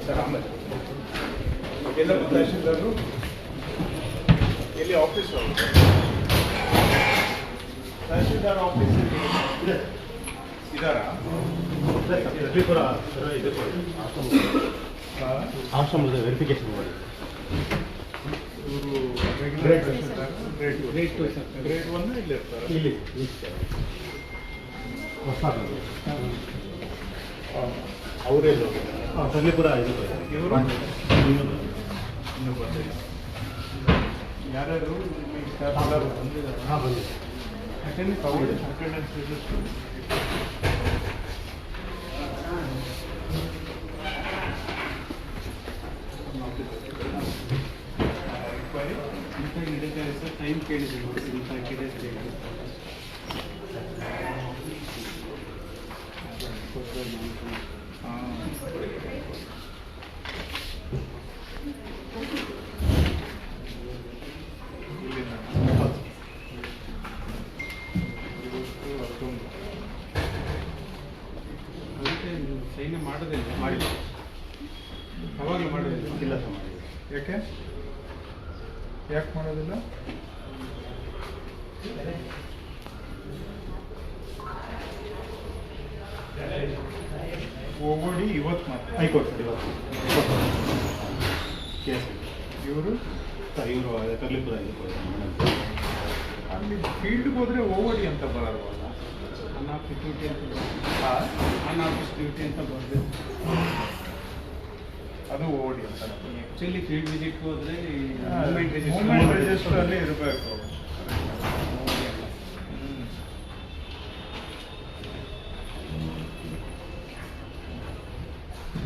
Sir ಆಮೇಲೆ ಎಲ್ಲ ತಹಶೀಲ್ದಾರರು ಎಲ್ಲಿ ಆಫೀಸ್ ತಹಶೀಲ್ದಾರ್ ಆಫೀಸ್ ಇದ್ದಾರಾ? ಆಶ್ರಮದ ವೆರಿಫಿಕೇಶನ್ ಮಾಡಿ ಗ್ರೇಡ್ 1 ಇಲ್ಲಿ ಇರ್ತಾರೆ. ಇಲ್ಲಿ ಅವರೆಲ್ಲ ಕಡ್ಲಿಪುರ ಇದು ಇವರು ಇನ್ನೂ ಬಂದಿಲ್ಲ. ಯಾರ್ಯಾರು ಬಂದಿದ್ದಾರೆ? ಹಾಂ ಬಂದಿದೆ. Attendance ನಡೀತಾರೆ sir. ಟೈಮ್ ಕೇಳಿದ್ದೀವಿ ಇಂಥ ಕೇಳಿದ್ರೆ ಅದಕ್ಕೆ ಸೈನ್ ಮಾಡೋದಿಲ್ಲ. ಮಾಡಿಲ್ಲ. ಅವಾಗಲೂ ಮಾಡೋದಿಲ್ಲ. ಇಲ್ಲ ಸರ್ ಮಾಡಿಲ್ಲ. ಯಾಕೆ ಮಾಡೋದಿಲ್ಲ? ಓಡಿ ಇವತ್ತು ಮಾತ್ರ ಹೈಕೋರ್ಟ್ ಸರ್ ಇವತ್ತು ಕೇಸ್ ಇವರು ಸರ್ ಇವರು ಕಡ್ಲಿಪುರ ಇದು ಅಲ್ಲಿ ಫೀಲ್ಡ್ಗೆ ಹೋದ್ರೆ ಓಡಿ ಅಂತ ಬರಲ್ವಲ್ಲ? ಅನ್ಆಫೀಸ್ ಡ್ಯೂಟಿ ಅಂತ ಅನ್ಆಫೀಸ್ ಡ್ಯೂಟಿ ಅಂತ ಬರಬೇಕು. ಅದು ಓಡಿ ಅಂತ ಆ್ಯಕ್ಚುಲಿ ಫೀಲ್ಡ್ ವಿಸಿಟ್ಗೆ ಹೋದರೆ ಮೂವ್ಮೆಂಟ್ ರಿಜಿಸ್ಟರ್ ಅಲ್ಲಿ ಇರಬೇಕು.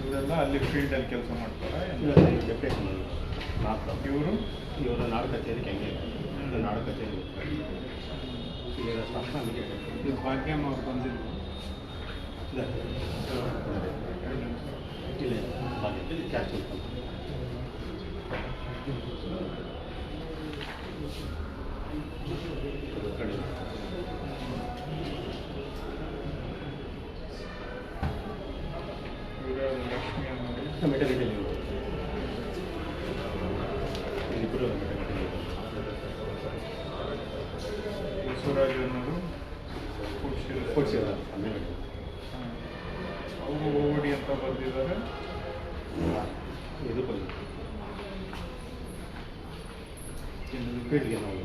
ಇವರೆಲ್ಲ ಅಲ್ಲಿ ಫೀಲ್ಡ್ ಅಲ್ಲಿ ಕೆಲಸ ಮಾಡ್ತಾರ? ಡೆಪ್ಯುಟೇಷನ್ ಮಾತ್ರ ಇವರು ನಾಡು ಕಚೇರಿಗೆ ಹೆಂಗೆ ನಾಡು ಕಚೇರಿ ಈಗ ಶಾಸನ ಇದು ಭಾಗ್ಯಮ್ಮ ಅವ್ರು ಬಂದಿದ್ರು. ಇಲ್ಲ ಕ್ಯಾಶ್ ಕಡೆ ಲಕ್ಷ್ಮಿ ಅನ್ನೋರು ಮೆಟರ್ನಿಟಿ ಇಬ್ಬರು ಬಸವರಾಜ್ ಅನ್ನೋರು ಕೊಡ್ಸಿಲ್ಲ ಅವರು ಓಡಿ ಅಂತ ಬರ್ದಿದ್ದಾರೆ. ಇದು ಬಂದು ಫೀಲ್ಡ್ಗೆ ನಾವು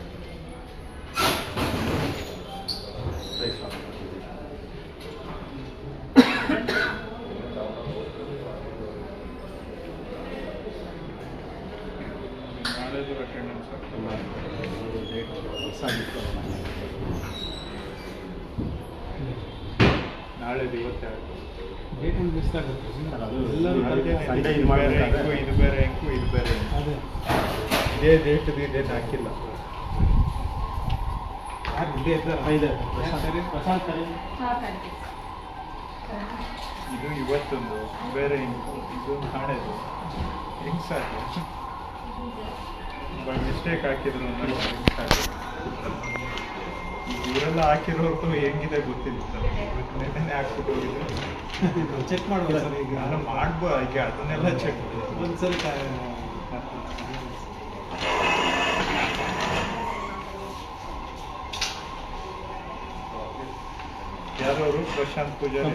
ನಾಳೆದು ಅಟೆಂಡೆನ್ಸ್ ಡೇಟ್ ಹೊಸ ಆಗಿತ್ತು. ನಾಳೆದು ಇವತ್ತೇ ಆಯಿತು. ಡೇಟ್ ಒಂದು ಮಿಸ್ ಆಗುತ್ತೆ ಸರ್ ಅದು ಎಲ್ಲರೂ ಸಂಡೇ ಇದು ಇದು ಬೇರೆ ಮಾಡಬೇಕು. ಹೆಂಗು ಇದು ಬೇರೆ ಹೆಂಗು ಇದು ಬೇರೆ ಹೆಂಗು. ಅದೇ ಇದೇ ಡೇಟ್ ಹಾಕಿಲ್ಲ. ಯಾರು ಇಲ್ಲೇ ಇದ್ದಾರೆ? ಇದೆ ಸರಿ ಪ್ರಶಾಂತ್ ಸರಿ ಇದು ಇವತ್ತೊಂದು ಬೇರೆ ಹೆಂಗು, ಇದು ನಾಳೆದು ಹೆಂಗ್ ಸಾಕು ಬೈ ಮಿಸ್ಟೇಕ್ ಹಾಕಿದ್ರು ಅನ್ನೋದು ಹೆಂಗ್ ಸಾಕು. ಇವರೆಲ್ಲ ಹಾಕಿರೋರ್ಗೂ ಹೆಂಗಿದೆ ಗೊತ್ತಿಲ್ಲ. ನೆನ್ನೆ ಹಾಕ್ಬಿಟ್ಟು ಹೋಗಿದ್ರು. ಚೆಕ್ ಮಾಡ್ಬೋದು ಸರ್. ಈಗ ನಾನು ಮಾಡ್ಬೋ ಈಗ ಅದನ್ನೆಲ್ಲ ಚೆಕ್ ಒಂದ್ಸಲ ಯಾರವರು ಪ್ರಶಾಂತ್ ಪೂಜಾರಿ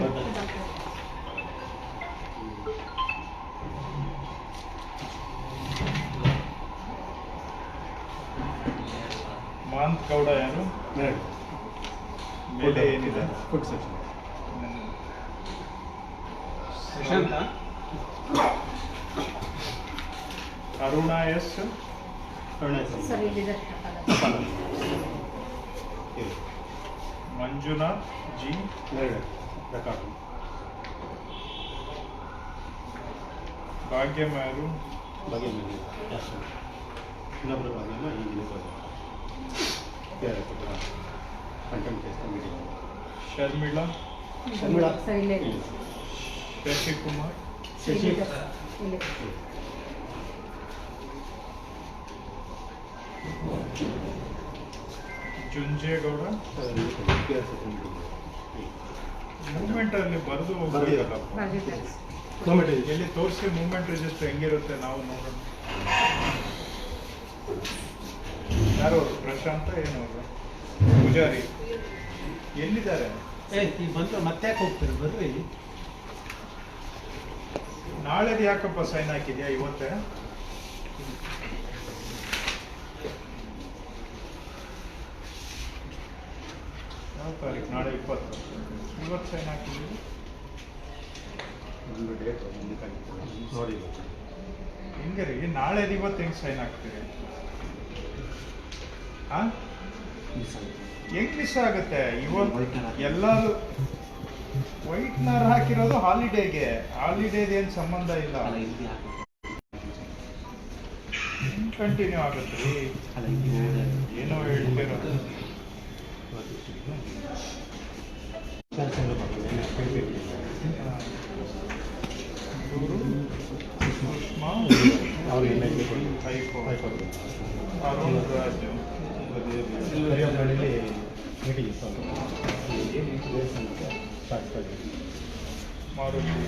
ಮಾಂತ್ ಗೌಡ ಯಾರು? ಮೇಲೆ ಏನಿದೆ? Food section Prashanth Aruna S Manjunath G record Bhagyamma ಯಾರು? ಬಗ್ಗೆ ಇನ್ನೊಬ್ಬರು ಭಾಗ್ಯಮ್ಮ ಈಗಿನ content case meeting Sharmila Shashikumar Junjegowda movement ಅಲ್ಲಿ ಬರೆದು ಹೋಗ್ಬೇಕಲ್ಲ. ಎಲ್ಲಿ ತೋರಿಸಿ ಮೂವ್ಮೆಂಟ್ ರಿಜಿಸ್ಟರ್ ಹೆಂಗಿರುತ್ತೆ ನಾವು ನೋಡೋಣ. ಯಾರು ಅವರು ಪ್ರಶಾಂತ ಏನು ಅವರು ಪೂಜಾರಿ ಎಲ್ಲಿದ್ದಾರೆ? ಈಗ ಬಂದು ಮತ್ತೆ ಯಾಕೆ ಹೋಗ್ತಾರೆ ಬರ್ರಿ. ನಾಳೆದು ಯಾಕಪ್ಪ ಸೈನ್ ಹಾಕಿದ್ಯಾ ಇವತ್ತೇ? ಯಾವ ತಾರೀಕು? ನಾಳೆ 20. ಇವತ್ತು ಸೈನ್ ಹಾಕಿದ್ದೀವಿ. ಒಂದು ಡೇಟ್ ನೋಡಿ ಹಿಂಗೆ ರೀ, ನಾಳೆದು ಇವತ್ತು ಹೆಂಗೆ ಸೈನ್ ಹಾಕ್ತೀರಿ? ಹಾಂ ಹೆಂಗ್ ಮಿಸ್ ಆಗುತ್ತೆ? ಇವತ್ತು ಎಲ್ಲರೂ ವೈಟ್ನರ್ ಹಾಕಿರೋದು ಹಾಲಿಡೇಗೆ. ಹಾಲಿಡೇದು ಏನು ಸಂಬಂಧ ಇಲ್ಲ. ಕಂಟಿನ್ಯೂ ಆಗುತ್ತೆ ರೀ. ಏನೋ ಹೇಳ್ತಿರೋದು. ಇವರು ಸುಷ್ಮಾ, ಅರುಣ್ ರಾಜು, ಮಾರುತಿ,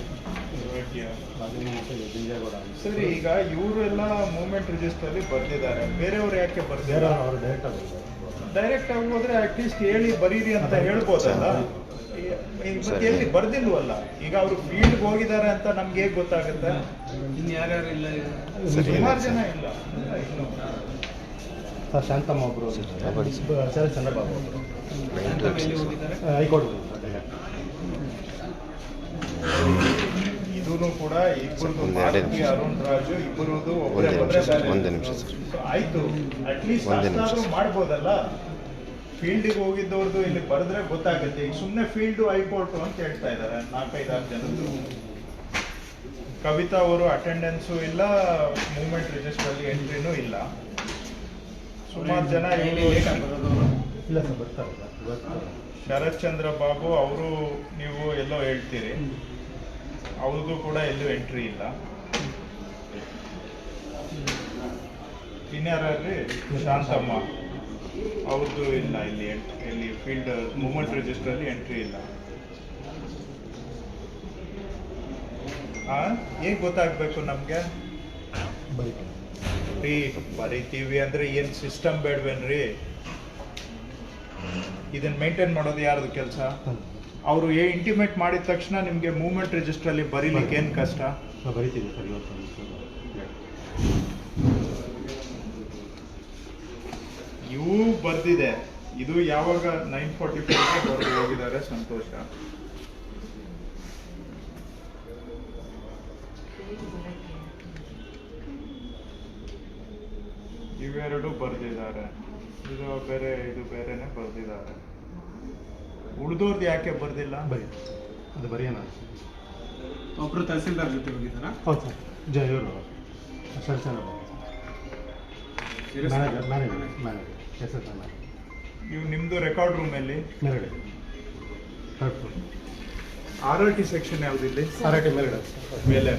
ಸರಿ. ಈಗ ಇವರೆಲ್ಲ ಮೂವ್ಮೆಂಟ್ ರಿಜಿಸ್ಟರ್ ಅಲ್ಲಿ ಬರ್ದಿದ್ದಾರೆ, ಬೇರೆಯವ್ರು ಯಾಕೆ ಬರ್ದಿದ್ದಾರೆ? ಡೈರೆಕ್ಟ್ ಆಗಿ ಹೋದ್ರೆ ಅಟ್ಲೀಸ್ಟ್ ಹೇಳಿ ಬರೀರಿ ಅಂತ ಹೇಳ್ಬೋದಲ್ಲ. ಎಲ್ಲಿ ಬರ್ದಿಲ್ವಲ್ಲ. ಈಗ ಅವರು ಫೀಲ್ಡ್ ಹೋಗಿದ್ದಾರೆ ಅಂತ ನಮ್ಗೆ ಹೇಗೆ ಗೊತ್ತಾಗುತ್ತೆ? ಇನ್ನು ಯಾರ್ಯಾರು ಇಲ್ಲ? ಸುಮಾರು ಜನ ಇಲ್ಲ. ಶಾಂತಮ್ಮ ಒಬ್ಬರು, ಚಂದ್ರಬಾಬು ಅವರು ಹೈಕೋರ್ಟ್. ಇದೂ ಕೂಡ ಇಬ್ಬರದು, ಮಾರುತಿ ಅರುಣ್ ರಾಜು ಇಬ್ಬರದು ಒಂದು ನಿಮಿಷ ಸರ್. ಆಯ್ತು, ಅಟ್ಲೀಸ್ಟ್ ಅಷ್ಟಾದ್ರೂ ಮಾಡ್ಬೋದಲ್ಲ. ಫೀಲ್ಡಿಗೆ ಹೋಗಿದ್ದವ್ರದ್ದು ಇಲ್ಲಿ ಬರೆದ್ರೆ ಗೊತ್ತಾಗುತ್ತೆ. ಈಗ ಸುಮ್ಮನೆ ಫೀಲ್ಡು ಹೈಕೋರ್ಟು ಅಂತ ಹೇಳ್ತಾ ಇದ್ದಾರೆ 4-5 ಜನದ್ದು. ಕವಿತಾ ಅವರು ಅಟೆಂಡೆನ್ಸು ಇಲ್ಲ, ಮೂವ್ಮೆಂಟ್ ರಿಜಿಸ್ಟರ್ ಅಲ್ಲಿ ಎಂಟ್ರಿನೂ ಇಲ್ಲ. ಸುಮಾರು ಜನ ಇಲ್ಲ ಸರ್ ಬರ್ತಾರೆ. ಶರತ್ ಚಂದ್ರ ಬಾಬು ಅವರು ನೀವು ಎಲ್ಲೋ ಹೇಳ್ತೀರಿ, ಅವ್ರದ್ದು ಕೂಡ ಎಲ್ಲೂ ಎಂಟ್ರಿ ಇಲ್ಲ. ಇನ್ಯಾರ್ರಿ? ಶಾಂತಮ್ಮ ಅವ್ರದ್ದು ಇಲ್ಲ, ಇಲ್ಲಿ ಫೀಲ್ಡ್ ಮೂವ್ಮೆಂಟ್ ರಿಜಿಸ್ಟರ್ ಅಲ್ಲಿ ಎಂಟ್ರಿ ಇಲ್ಲ. ಹೇಗೆ ಗೊತ್ತಾಗ್ಬೇಕು ನಮ್ಗೆ? ರೀ ಬರೀತೀವಿ ಅಂದ್ರೆ ಏನ್ ಸಿಸ್ಟಮ್ ಬೇಡವೇನ್ರಿ? ಇದನ್ನ ಮೇಂಟೈನ್ ಮಾಡೋದು ಯಾರ್ದು ಕೆಲಸ? ಅವರು ಇಂಟಿಮೇಟ್ ಮಾಡಿದ ತಕ್ಷಣ ನಿಮ್ಗೆ ಮೂವ್ಮೆಂಟ್ ರಿಜಿಸ್ಟರ್ ಅಲ್ಲಿ ಬರೀಲಿಕ್ಕೆ ಏನ್ ಕಷ್ಟ? ಬರೀತೀವಿ ಸರ್ ಇವತ್ತು. ಇವು ಬರ್ದಿದೆ. ಇದು ಯಾವಾಗ 9:45 ಬರೆದು ಹೋಗಿದ್ದಾರೆ. ಸಂತೋಷ. ಇವೆರಡು ಬರ್ದಿದ್ದಾರೆ. ಇದು ಬೇರೆ, ಇದು ಬೇರೆನೆ ಬರ್ದಿದ್ದಾರೆ. ಉಳಿದೋರ್ದು ಯಾಕೆ ಬರ್ದಿಲ್ಲ? ಅದು ಬರೆಯೋಣ. ಒಬ್ರು ತಹಸೀಲ್ದಾರ್ ಜೊತೆ ಹೋಗಿದ್ದಾರಾ? ಹೌದು ಸರ್. ಇವರು Sharachandra manager S S manager. ನೀವು ನಿಮ್ದು ರೆಕಾರ್ಡ್ ರೂಮ್ ಅಲ್ಲಿ ಮೇಲ್ಗಡೆ ಥರ್ಡ್ ಫ್ಲೋರ್. RRT ಸೆಕ್ಷನ್ ಯಾವ್ದಿಲ್ಲಿ? RRT ಮೇಲ್ಗಡೆ ಮೇಲೆ.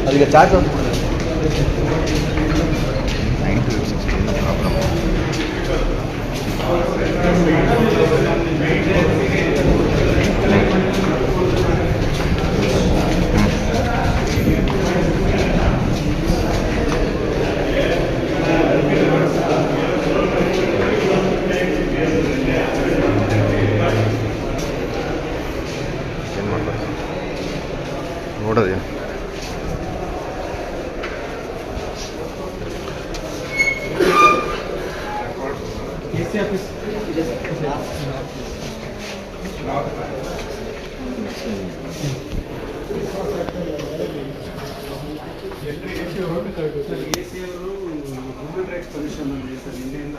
ಅದಕ್ಕೆ ಚಾರ್ಜ್ ಏನು ಮಾಡ್ಬೇಕು ನೋಡೋದೇನು? ಆಫೀಸ್ ಎ ಸಿ ಅವರು ಹ್ಯೂಮನ್ ರೈಟ್ಸ್ ಕಮಿಷನ್ ಅಲ್ಲಿ ಸರ್ ನಿನ್ನೆಯಿಂದ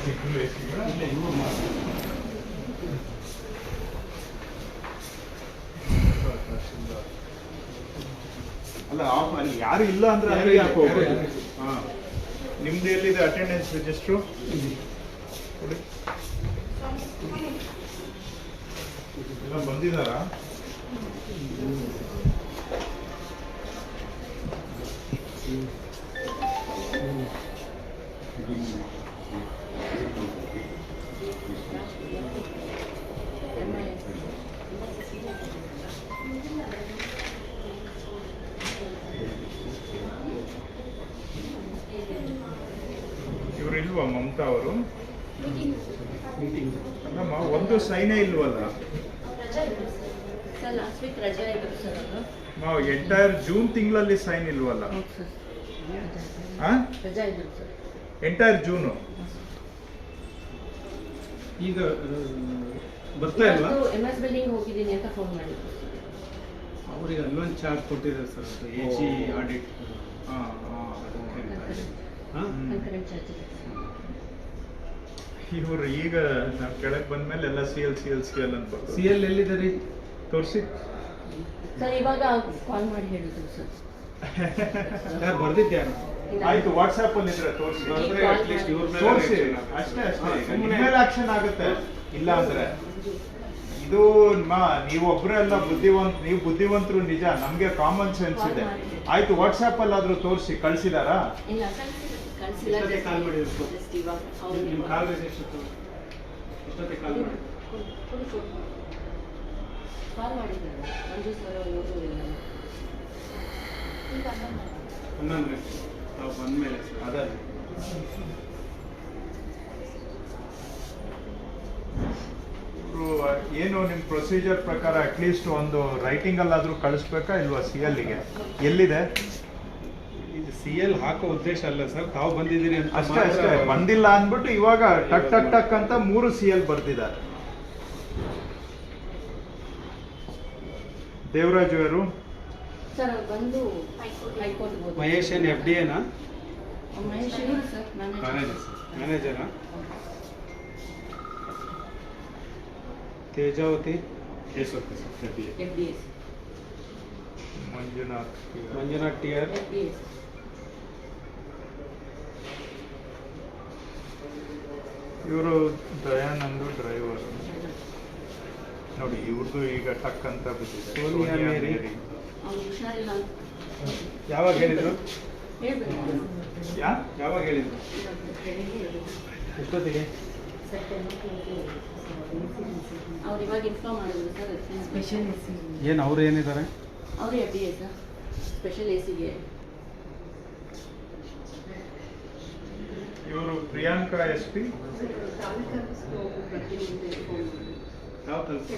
ಇಲ್ಲ ಇವ್ರು ಮಾತ್ರ. ಅಲ್ಲ ಅಲ್ಲಿ ಯಾರು ಇಲ್ಲ ಅಂದ್ರೆ ಯಾರು ಅಲ್ಲಿ ಇಲ್ಲ, ಯಾಕೆ ಹೋಗೋದು? ಯಾರು ಇಲ್ಲ. ಹಾ. ನಿಮ್ದು ಎಲ್ಲಿದೆ ಅಟೆಂಡೆನ್ಸ್ ರಿಜಿಸ್ಟ್ರು? ಕೊಡಿ. ಎಲ್ಲ ಬಂದಿದ್ದಾರಾ? ಇವರು ಇಲ್ವಾ ಮಮತಾ ಅವರು? ಮೀಟಿಂಗ್ ಅಲ್ಲಮ್ಮ, ಒಂದು ಸೈನೇ ಇಲ್ವಲ್ಲ. ಸರ್ ಲಾಸ್ಟ್ ವೀಕ್ ರಜೆ ಆಗಿತ್ತು ಸರ್ ಅದು. ನಾವು ಎಂಟೈರ್ ಜೂನ್ ತಿಂಗಳಲ್ಲಿ ಸೈನ್ ಇಲ್ವಲ್ಲ. ಹೌದು ಸರ್ ರಜೆ ಆಗಿತ್ತು ಸರ್. Entire June. ಈಗ ಬರ್ತಾ ಇಲ್ವಾ? MS ಬಿಲ್ಡಿಂಗ್ ಹೋಗಿದ್ದೀನಿ ಅಂತ ಫೋನ್ ಮಾಡಿದ್ರು ಅವ್ರಿಗೆ ಅಲ್ಲೊಂದು ಚಾರ್ಜ್ ಕೊಟ್ಟಿದ್ದಾರೆ ಸರ್, AC ಆಡಿಟ್. ಹಾಂ ಕನ್ಕರೆಂಟ್ ಚಾರ್ಜ್ ಇದೆ. ಇವರು ಈಗ ನಾವು ಕೆಳಗೆ ಬಂದ್ಮೇಲೆ ಎಲ್ಲ CL ಅಂತ ಬರ್ತದೆ. CL ಎಲ್ಲಿದ್ದಾರೆ ತೋರಿಸಿ. ಸರ್ ಇವಾಗ ಕಾಲ್ ಮಾಡಿ ಹೇಳಿದ್ರು ಸರ್. ಯಾರು ಬರ್ದಿದ್ಯಾರು? ಆಯ್ತು, ವಾಟ್ಸ್ಆಪ್ ಅಲ್ಲಿ ಇದ್ರೆ ತೋರಿಸಿ. ಬರ್ದ್ರೆ at least ಇವ್ರ ಮೇಲೆ ತೋರಿಸಿ reaction ಆಗುತ್ತೆ. ಅಷ್ಟೇ ಹಾ, ಅಷ್ಟೇ. ಸುಮ್ನೆ- ಮೇಲೆ ಆಕ್ಷನ್ ಆಗುತ್ತೆ. ಇಲ್ಲ ಅಂದ್ರೆ ಇದು ನೀವು ಒಬ್ಬರೆಲ್ಲ ನೀವು ಬುದ್ಧಿವಂತರು ನಿಜ, ನಮ್ಗೆ ಕಾಮನ್ ಸೆನ್ಸ್ ಇದೆ. ಆಯ್ತು, ವಾಟ್ಸ್ಆಪ್ ಅಲ್ಲಿ ಆದ್ರೂ ತೋರಿಸಿ. ಕಳ್ಸಿದಾರಾ? ಇಲ್ಲ ಕಳಿಸಿಲ್ಲ. ಎಷ್ಟೊತ್ತಿಗೆ ಕಾಲ್ ಮಾಡಿದ್ರು? ಜಸ್ಟ್ ಇವಾಗ ಅವ್ರು ನಿಮ್ಮ ಕಾಲ್ ಎಷ್ಟೊತ್ತಿಗೆ ಕಾಲ್ ಮಾಡಿ? ಕಾಲ್ ಮಾಡಿದ್ದಾರೆ ಮಂಜು ಸರ್ ಅವರು. 11 ತಾವು ಬಂದ್ಮೇಲೆ ಸರ್. ಅದೇ ಇವರು ಏನು ನಿಮ್ಮ ಪ್ರೊಸೀಜರ್ ಪ್ರಕಾರ ಅಟ್ಲೀಸ್ಟ್ ಒಂದು ರೈಟಿಂಗ್ ಅಲ್ಲಾದ್ರೂ ಕಳಿಸ್ಬೇಕಾ ಇಲ್ವಾ CLಗೆ? ಎಲ್ಲಿದೆ? ಇದು CL ಹಾಕೋ ಉದ್ದೇಶ ಅಲ್ಲ ಸರ್, ತಾವು ಬಂದಿದ್ದೀರಿ ಅಂತ ಅಷ್ಟೇ ಅಷ್ಟೇ. ಬಂದಿಲ್ಲ ಅಂದ್ಬಿಟ್ಟು ಇವಾಗ ಟಕ್ ಟಕ್ ಟಕ್ ಅಂತ 3 CL ಬರ್ತಿದ್ದಾರೆ. ದೇವರಾಜ್ ಅವರು ಸರ್ ಅವ್ರು ಬಂದು ಹೈಕೋರ್ಟ್ ಹೋದ್ರು. ಮಹೇಶ್ ಏನ್ FDAನಾ? ಮಹೇಶ್ ಇವರು ಸರ್ ಮ್ಯಾನೇಜರಾ? Tejavathi FDS Manjunath TR. FDS ಇವರು ದಯಾನಂದು ಡ್ರೈವರ್ ನೋಡಿ. ಇವ್ರದ್ದು ಈಗ ಟಕ್ ಅಂತ ಬಿದ್ದಿದೆ. ಸೋನಿಯಾ ಮೇರಿ. ಅವ್ರು ಹುಷಾರಿಲ್ಲ ಅಂತ ಯಾವಾಗ ಹೇಳಿದ್ರು? ಹೇಳ್ಬೇಕು ಯಾವಾಗ ಹೇಳಿದ್ರು? ಎಷ್ಟೊತ್ತಿಗೆ? ಅವ್ರು ಇವಾಗ ಇನ್ಫಾರ್ಮ್ ಮಾಡಿದ್ರು ಸರ್. ಸ್ಪೆಷಲ್ AC ಏನು ಅವ್ರು ಏನಿದ್ದಾರೆ? ಅವರು FDS ಸರ್, ಸ್ಪೆಷಲ್ ACಗೆ. ಇವರು ಪ್ರಿಯಾಂಕಾ SP. ಯಾವ ತಾಲೂಕು?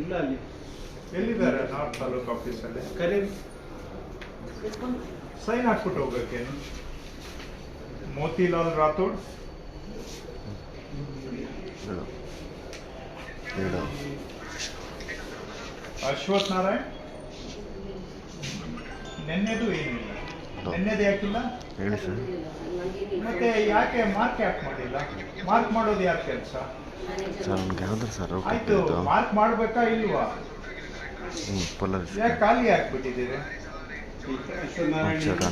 ಇಲ್ಲ ಅಲ್ಲಿ ಎಲ್ಲಿದ್ದಾರೆ? ನಾರ್ತ್ ತಾಲೂಕ್ ಆಫೀಸಲ್ಲಿ. ಕರೆ ಸೈನ್ ಹಾಕ್ಬಿಟ್ಟು ಹೋಗ್ಬೇಕೇನು? ಮೋತಿಲಾಲ್ ರಾಥೋಡ್. ಅಶ್ವಥ್ ನಾರಾಯಣ್. ನೆನ್ನೆದು ಏನಿಲ್ಲ. ನೆನ್ನೆದು ಯಾಕಿಲ್ಲ? ಹೇಳಿ ಸರ್. ಮತ್ತೆ ಯಾಕೆ ಯಾಕೆ ಮಾಡಿಲ್ಲ? ಮಾರ್ಕ್ ಮಾಡೋದು ಯಾಕೆ ಕೆಲಸ? ಸರ್ ಅವ್ನಿಗೆ ಯಾವ್ದಾರು ಸರ್ ಆಯ್ತು, ಮಾರ್ಕ್ ಮಾಡ್ಬೇಕಾ ಇಲ್ವಾ? ಪೊಲರ್ ಯಾಕೆ ಖಾಲಿ ಹಾಕ್ಬಿಟ್ಟಿದ್ದೀರಿ? ಅಶ್ವತ್ಥನಾರಾಯಣ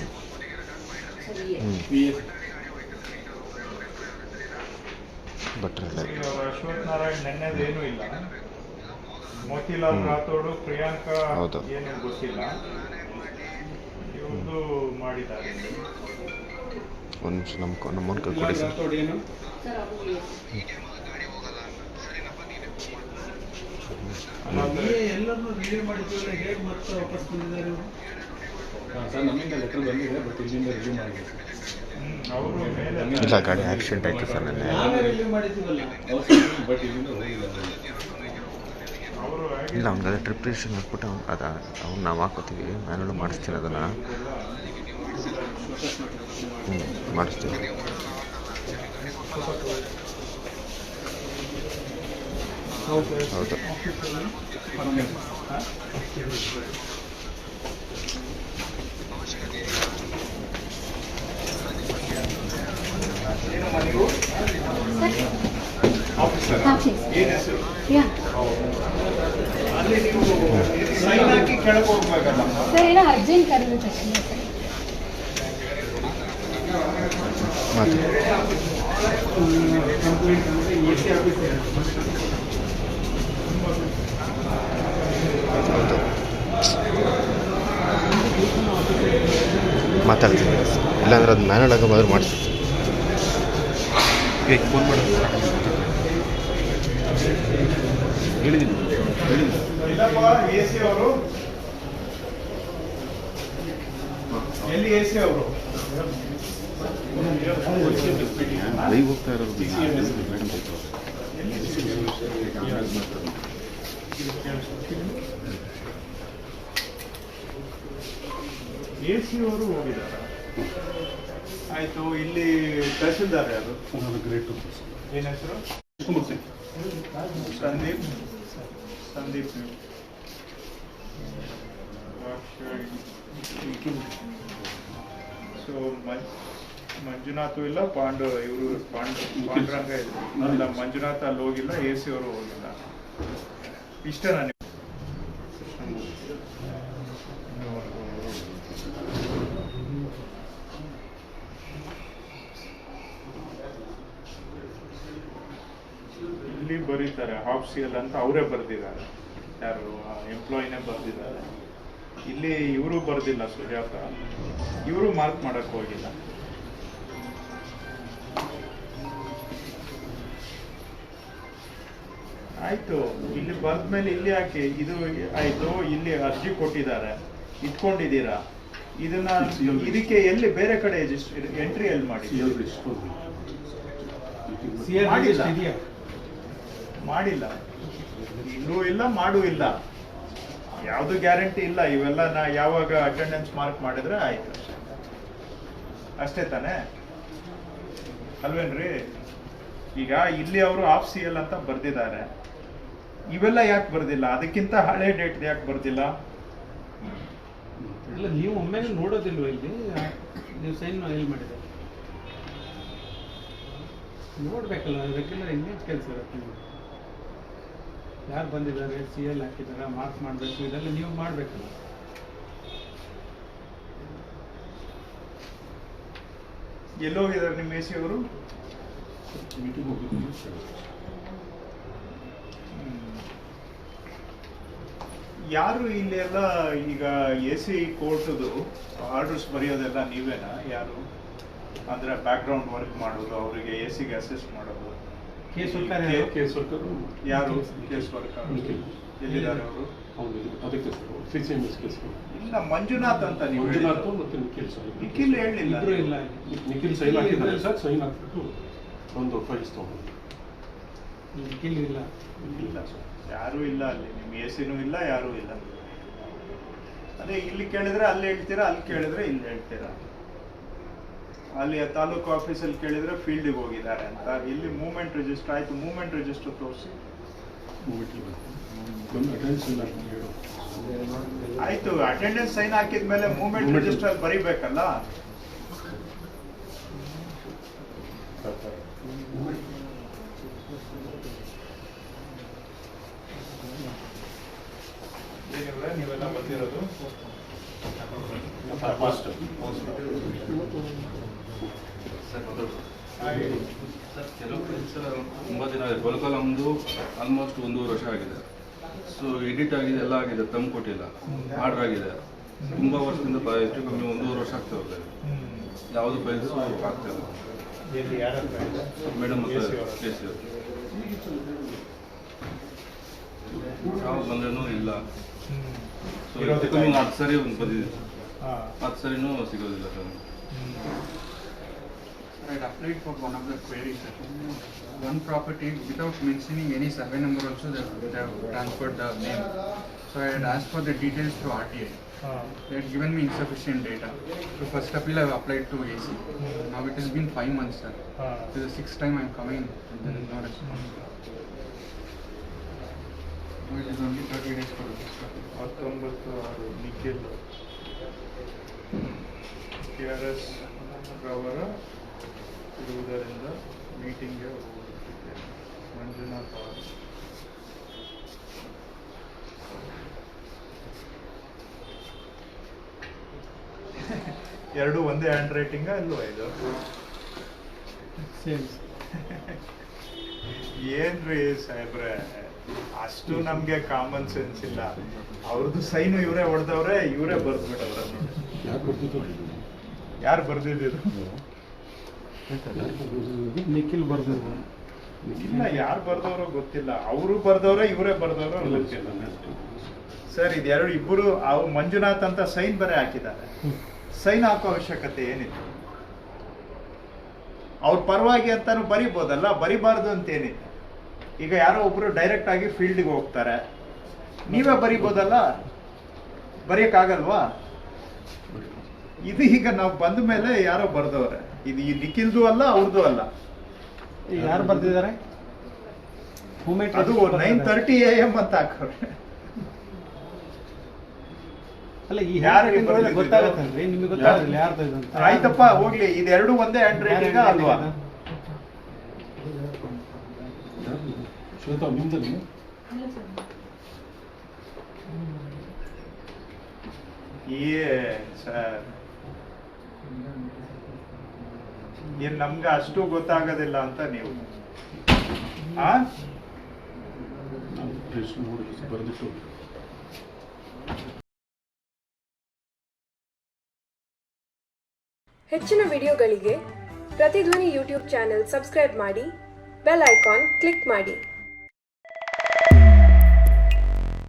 ಭಟ್ರಲ್ಲ. ಅಶ್ವಥ್ ನಾರಾಯಣ್ ನೆನ್ನೆದು ಏನೂ ಇಲ್ಲ. ಮೋತಿಲಾಲ್ ರಾಥೋಡು, ಪ್ರಿಯಾಂಕಾ ಹೌದು. ಏನು ಗೊತ್ತಿಲ್ಲ. ಇವ್ರದ್ದು ಮಾಡಿದ್ದಾರೆ. ಒಂದು ನಿಮಿಷ ನಮ್ಮ ಕೊಡಿ ಸರ್. ರಾಥೋಡ್ ಏನು? ಸರ್ ಅವರು ಎಲ್ಲರನ್ನೂ ರಿಲೀವ್ ಮಾಡಿದ್ವಲ್ಲ, ಹೇಗೆ ಮತ್ತೆ ವಾಪಸ್ ಬಂದಿದ್ದಾರೆ ಇವರು? ಸರ್ ನಮ್ಮಿಂದ ಲೆಟರ್ ಬಂದಿದೆ, ಬಟ್ ಇಲ್ಲಿಂದ ರಿವ್ಯೂ ಮಾಡಿದೆ ಸರ್. ಅವರು ಮೇಲೆ ಇಲ್ಲ, ಗಾಡಿ ಆಕ್ಸಿಡೆಂಟ್ ಆಯ್ತು ಸರ್ ನೆನ್ನೆ. ನಾವೇ ರಿಲೀವ್ ಮಾಡಿದ್ದೀವಲ್ಲ. ಬಟ್ ಇಲ್ಲಿಂದ ಹೋಗಿಲ್ಲ ಸರ್. ಅವರು ಇಲ್ಲ, ಅವ್ನಿಗೆ ಅದೇ ಟ್ರಿಪ್ ರಿಜಿಸ್ಟ್ರೇಷನ್ ಹಾಕ್ಬಿಟ್ಟು ಅವ್ನು ನಾವು ಹಾಕೋತೀವಿ. ಮ್ಯಾನುವಲ್ ಮಾಡಿಸ್ತೀನಿ ಅದನ್ನು. ಮಾಡಿಸ್ತೀವಿ. ಹೌದು. ಏನೋ ಏನಮ್ಮ ನೀವು ಆಫೀಸರ್ Office. ಏನು ಹೆಸರು ಯಾ ಅಲ್ಲಿ ನೀವು ಸೈನ್ ಹಾಕಿ ಕೆಳಗೆ ಹೋಗ್ಬೇಕಲ್ಲಮ್ಮ ಸರ್ ಏನೋ ಅರ್ಜೆಂಟ್ ಕರೆದಿತ್ತು ಅಷ್ಟೇ ಸರ್. ಮಾತು ಕಂಪ್ಲೇಂಟ್ ಅಂದರೆ ಎ ಸಿ ಆಫೀಸ್ ಮಾತಾಡ್ತೀನಿ ಇಲ್ಲಾಂದ್ರೆ ಅದು ಮ್ಯಾನುವಲ್ ಆಗಿ ಮೊದಲು ಮಾಡಿಸ್ತೀನಿ ಈಗ ಫೋನ್ ಮಾಡೋದು ಹೇಳಿದ್ದೀನಿ ಇಲ್ಲಪ್ಪ ಎ ಸಿ ಅವರು ಎಲ್ಲಿ ಎ ಸಿ ಅವರು ಲೈವ್ ಹೋಗ್ತಾ ಇರೋದು ಎ ಸಿ ಅವರು ಹೋಗಿದ್ದಾರೆ ಆಯ್ತು ಇಲ್ಲಿ ತಹಸೀಲ್ದಾರ್ ಯಾರು ಗ್ರೇಟ್ ಏನ್ ಹೆಸರು ಸಂದೀಪ್ ಸಂದೀಪ್ ಸೊ ಮಂಜುನಾಥ್ ಇಲ್ಲ ಇವರು ಪಾಂಡುರಂಗ ಇಲ್ಲ ಮಂಜುನಾಥ್ ಅಲ್ಲಿ ಹೋಗಿಲ್ಲ ಎ ಸಿ ಅವರು ಹೋಗಿಲ್ಲ ಇಷ್ಟೇನಾ ನೀವು ಇಲ್ಲಿ ಬರೀತಾರೆ ಹಾಫ್ ಸಿಎಲ್ ಅಂತ ಅವರೇ ಬರ್ದಿದ್ದಾರೆ ಯಾರು ಎಂಪ್ಲಾಯಿನೇ ಬರ್ದಿದ್ದಾರೆ ಇಲ್ಲಿ ಇವರು ಬರ್ದಿಲ್ಲ ಸುಜಾತ ಇವರು ಮಾರ್ಕ್ ಮಾಡಕ್ ಹೋಗಿಲ್ಲ ಆಯ್ತು ಇಲ್ಲಿ ಬರ್ದ್ಮೇಲೆ ಇಲ್ಲಿ ಯಾಕೆ ಇದು ಆಯ್ತು ಇಲ್ಲಿ ಅರ್ಜಿ ಕೊಟ್ಟಿದ್ದಾರೆ ಇಟ್ಕೊಂಡಿದ್ದೀರಾ ಇದನ್ನ ಇದಕ್ಕೆ ಎಲ್ಲಿ ಬೇರೆ ಕಡೆ ಎಂಟ್ರಿ ಎಲ್ಲಿ ಮಾಡಿ ಮಾಡಿಲ್ಲ. ಇದೆಯಾ ಮಾಡಿಲ್ಲ ಇನ್ನೂ ಇಲ್ಲ ಮಾಡೂ ಇಲ್ಲ ಯಾವುದು ಗ್ಯಾರಂಟಿ ಇಲ್ಲ ಇವೆಲ್ಲ ನಾ ಯಾವಾಗ ಅಟೆಂಡೆನ್ಸ್ ಮಾರ್ಕ್ ಮಾಡಿದ್ರೆ ಆಯ್ತು ಅಷ್ಟೇ ತಾನೇ ಅಲ್ವೇನ್ರಿ ಈಗ ಇಲ್ಲಿ ಅವರು ಆಫ್ ಸಿ ಎಲ್ ಅಂತ ಬರ್ದಿದ್ದಾರೆ ಇವೆಲ್ಲ ಯಾಕೆ ಬರ್ದಿಲ್ಲ ಅದಕ್ಕಿಂತ ಹಳೆ ಡೇಟ್ ಯಾಕೆ ಬರ್ದಿಲ್ಲ ಇಲ್ಲ ನೀವು ಒಮ್ಮೆಲೆ ನೋಡೋದಿಲ್ವ ಇಲ್ಲಿ ನೀವು ಸೈನ್ ಎಲ್ಲಿ ಮಾಡಿದೆ ನೋಡ್ಬೇಕಲ್ಲ ರೆಗ್ಯುಲರ್ ಎಂಗೇಜ್ ಕೆಲಸ ಇರುತ್ತೆ ಯಾರು ಬಂದಿದ್ದಾರೆ ಸಿ ಎಲ್ ಹಾಕಿದ್ದಾರೆ ಮಾರ್ಕ್ ಮಾಡಬೇಕು ಇದೆಲ್ಲ ನೀವು ಮಾಡಬೇಕಲ್ಲ ಎಲ್ಲೋಗಿದ್ದಾರೆ ನಿಮ್ಮ ಎ ಸಿ ಅವರು ಯಾರು ಇಲ್ಲಿ ಎಲ್ಲ ಈಗ ಎ ಸಿ ಕೋರ್ಟ್ದು ಆರ್ಡರ್ಸ್ ಬರೆಯೋದೆಲ್ಲ ನೀವೇನಾ ಯಾರು ಅಂದ್ರೆ ಬ್ಯಾಕ್ ಗ್ರೌಂಡ್ ವರ್ಕ್ ಮಾಡೋದು ಅವರಿಗೆ ಎ ಸಿಗೆ ಅಸಿಸ್ಟ್ ಮಾಡೋದು ಕೇಸ್ ಯಾರು ಕೇಸ್ ವರ್ಕರ್ ಎಲ್ಲಿದ್ದಾರೆ ಅವರು ಅದಕ್ಕೆ C C M S case ಇಲ್ಲ ಮಂಜುನಾಥ್ ಅಂತ ನೀವು ಮಂಜುನಾಥ್ ಮತ್ತು ನಿಖಿಲ್ ಸರ್ ನಿಖಿಲ್ ಹೇಳಿಲ್ಲ ಇಬ್ರು ಇಲ್ಲ ನಿಖಿಲ್ ಸೈನ್ ಹಾಕಿದ್ದಾರೆ ಸರ್ ಸೈನ್ ಹಾಕ್ಬಿಟ್ಟು ಒಂದು ಫೈಲ್ಸ್ ತೊಗೊಂಡು ನಿಖಿಲ್ ಇಲ್ಲ ಇಲ್ಲ ಸರ್ ಯಾರೂ ಇಲ್ಲ ಅಲ್ಲಿ ನಿಮ್ಮ ಎ ಸಿನೂ ಇಲ್ಲ ಯಾರೂ ಇಲ್ಲ ಅದೇ ಇಲ್ಲಿ ಕೇಳಿದ್ರೆ ಅಲ್ಲಿ ಹೇಳ್ತೀರಾ ಅಲ್ಲಿ ಕೇಳಿದ್ರೆ ಇಲ್ಲಿ ಹೇಳ್ತೀರಾ ಅಲ್ಲಿ ತಾಲೂಕು ಆಫೀಸಲ್ಲಿ ಕೇಳಿದ್ರೆ ಫೀಲ್ಡಿಗೆ ಹೋಗಿದ್ದಾರೆ ಅಂತ ಇಲ್ಲಿ ಮೂವ್ಮೆಂಟ್ ರಿಜಿಸ್ಟರ್ ಆಯ್ತು ಮೂವ್ಮೆಂಟ್ ರಿಜಿಸ್ಟರ್ ತೋರಿಸಿ ಆಯ್ತು ಅಟೆಂಡೆನ್ಸ್ ಸೈನ್ ಹಾಕಿದ್ಮೇಲೆ ಮೂವ್ಮೆಂಟ್ ರಿಜಿಸ್ಟರ್ ಬರೀಬೇಕಲ್ಲ ನೀವೆಲ್ಲ ಬಂದಿರೋದು ಸರ್ ಕೆಲವು ಕೆಲಸ ತುಂಬ ದಿನ ಆಗಿದೆ ಗೊಲಕಲ್ ನಮ್ಮದು ಆಲ್ಮೋಸ್ಟ್ 1.5 ವರ್ಷ ಆಗಿದೆ ಸೊ ಎಡಿಟ್ ಆಗಿದೆ ಎಲ್ಲ ಆಗಿದೆ ತಮ್ಮ ಕೊಟ್ಟಿಲ್ಲ ಆರ್ಡರ್ ಆಗಿದೆ ತುಂಬ ವರ್ಷದಿಂದ ಹೆಚ್ಚು ಕಮ್ಮಿ 1.5 ವರ್ಷ ಆಗ್ತಾ ಹೋಗ್ತದೆ ಯಾವುದು ಫೈಲ್ಸು ಆಗ್ತಾಯಿಲ್ಲ ಮೇಡಮ್ ಮತ್ತು ಕೆ ಸಿ ಯಾವ ಬಂದ್ರೂ ಇಲ್ಲ ಸೊ ಹೆಚ್ಚು ಕಮ್ಮಿ 10 ಸರಿ ಒಂದು ಬಂದಿದೆ 10 ಸರಿನೂ ಸಿಗೋದಿಲ್ಲ sir I had applied for one of the queries. One property, without mentioning any survey number also, they have transferred the name. So I had asked for the details through RTI. They had given me insufficient data. So first appeal I have applied to AC. Now it has been 5 months, sir. This is the 6th time I am coming and there is no response. Now it is only 30 days for this. 19 Nikhil KRS ರವರ ಇರುವುದರಿಂದ ಮೀಟಿಂಗ್ಗೆ ಹೋಗುತ್ತಿದ್ದೇನೆ. ಮಂಜುನಾಥ್ ಅವರು. ಎರಡು ಒಂದೇ hand ರೈಟಿಂಗ ಅಲ್ವಾ ಇದು? Same. ಏನ್ರಿ ಸಾಹೇಬ್ರೆ, ಅಷ್ಟು ನಮ್ಗೆ ಕಾಮನ್ ಸೆನ್ಸ್ ಇಲ್ಲ. ಅವ್ರದ್ದು ಸೈನು ಇವರೇ ಹೊಡೆದವ್ರೆ, ಇವರೇ ಬರ್ದ್ಬಿಟ್ಟವ್ರೆ ನೋಡಿ. ಯಾರು ಬರ್ದಿದ್ದು? ನಿಖಿಲ್ ಬರ್ದಿದ್ರು. ಇಲ್ಲ, ಯಾರು ಬರ್ದವ್ರೋ ಗೊತ್ತಿಲ್ಲ. ಅವರು ಬರ್ದವ್ರೆ, ಇವರೇ ಬರ್ದವ್ರೋ ಗೊತ್ತಿಲ್ಲ ಸರ್. ಇದೆರಡು ಇಬ್ಬರು ಮಂಜುನಾಥ್ ಅಂತ ಸೈನ್ ಬರೆ ಹಾಕಿದ್ದಾರೆ. ಸೈನ್ ಹಾಕೋ ಅವಶ್ಯಕತೆ ಏನಿತ್ತು? ಅವ್ರ ಪರವಾಗಿ ಅಂತಾನು ಬರಿಬೋದಲ್ಲ, ಬರಿಬಾರ್ದು ಅಂತೇನಿಲ್ಲ. ಈಗ ಯಾರೋ ಒಬ್ರು ಡೈರೆಕ್ಟ್ ಆಗಿ ಫೀಲ್ಡ್ಗೆ ಹೋಗ್ತಾರೆ, ನೀವೇ ಬರಿಬೋದಲ್ಲ, ಬರೆಯಕ್ಕಾಗಲ್ವಾ? ಇದು ಈಗ ನಾವು ಬಂದ ಮೇಲೆ ಯಾರೋ ಬರ್ದವ್ರೆ. ಇದು ಈ ನಿಖಿಲ್ದು ಅಲ್ಲ, ಅವ್ರದ್ದು ಅಲ್ಲ. ಯಾರು ಬರ್ದಿದ್ದಾರೆ? ಅದು 9:30 AM ಅಂತ ಹಾಕೋರೆ. ಅಲ್ಲ, ಈ ಯಾರಿಗೆ ಗೊತ್ತಾಗತ್ತಲ್ರಿ, ನಿಮಗೆ ಗೊತ್ತಾಗಲ್ಲ ಯಾರ್ದು ಇದು ಅಂತ. ಆಯ್ತಪ್ಪ, ಹೋಗ್ಲಿ. ಇದೆರಡು ಒಂದೇ ಹ್ಯಾಂಡ್ ರೈಟಿಂಗ್ ಅಲ್ವಾ? ಶ್ವೇತಾ ನಿಮ್ದಲ್ಲಿ ಸರ್, ಏನ್ ನಮ್ಗೆ ಅಷ್ಟು ಗೊತ್ತಾಗೋದಿಲ್ಲ ಅಂತ ನೀವು ಬರೆದಿಟ್ಟು ಹೆಚ್ಚಿನ ವಿಡಿಯೋಗಳಿಗೆ ಪ್ರತಿಧ್ವನಿ ಯೂಟ್ಯೂಬ್ ಚಾನೆಲ್ ಸಬ್ಸ್ಕ್ರೈಬ್ ಮಾಡಿ, ಬೆಲ್ ಐಕಾನ್ ಕ್ಲಿಕ್ ಮಾಡಿ.